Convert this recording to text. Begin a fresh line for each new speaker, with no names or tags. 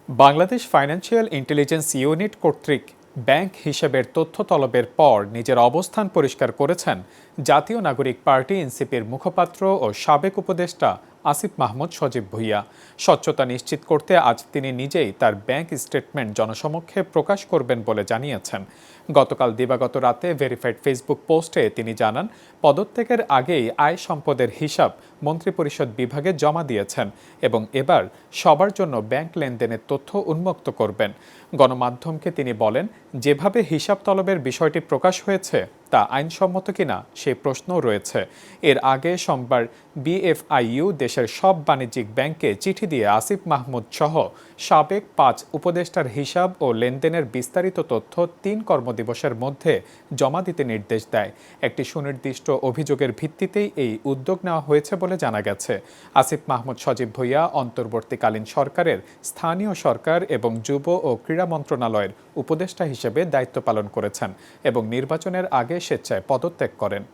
Bangladesh financial intelligence unit কর্তৃক bank হিসাবের তথ্য তলবের পর নিজের অবস্থান পরিষ্কার করেছেন জাতীয় নাগরিক পার্টি এনসিপির মুখপাত্র ও সাবেক উপদেষ্টা আসিফ মাহমুদ সজীব ভুঁইয়া। স্বচ্ছতা নিশ্চিত করতে আজ তিনি নিজেই তার ব্যাংক স্টেটমেন্ট জনসমক্ষে প্রকাশ করবেন বলে জানিয়েছেন। গতকাল দিবাগত রাতে ভেরিফাইড ফেসবুক পোস্টে তিনি জানান, পদত্যাগের আগেই আয় সম্পদের হিসাব মন্ত্রিপরিষদ বিভাগে জমা দিয়েছেন এবং এবার সবার জন্য ব্যাংক লেনদেনের তথ্য উন্মুক্ত করবেন। গণমাধ্যমকে তিনি বলেন, যেভাবে হিসাব তলবের বিষয়টি প্রকাশ হয়েছে তা আইনসম্মত কিনা সেই প্রশ্নও রয়েছে। এর আগে সোমবার বিএফআইইউ দেশের সব বাণিজ্যিক ব্যাংকে চিঠি দিয়ে আসিফ মাহমুদ সহ সাবেক 5 উপদেষ্টার হিসাব ও লেনদেনের বিস্তারিত তথ্য 3 কর্মদিবসের মধ্যে জমা দিতে নির্দেশ দেয়। একটি সুনির্দিষ্ট অভিযোগের ভিত্তিতেই এই উদ্যোগ নেওয়া হয়েছে বলে জানা গেছে। আসিফ মাহমুদ সজীব ভুঁইয়া অন্তর্বর্তীকালীন সরকারের স্থানীয় সরকার এবং যুব ও ক্রীড়া মন্ত্রণালয়ের উপদেষ্টা হিসেবে দায়িত্ব পালন করেছেন এবং নির্বাচনের আগে স্বেচ্ছায় পদত্যাগ করেন।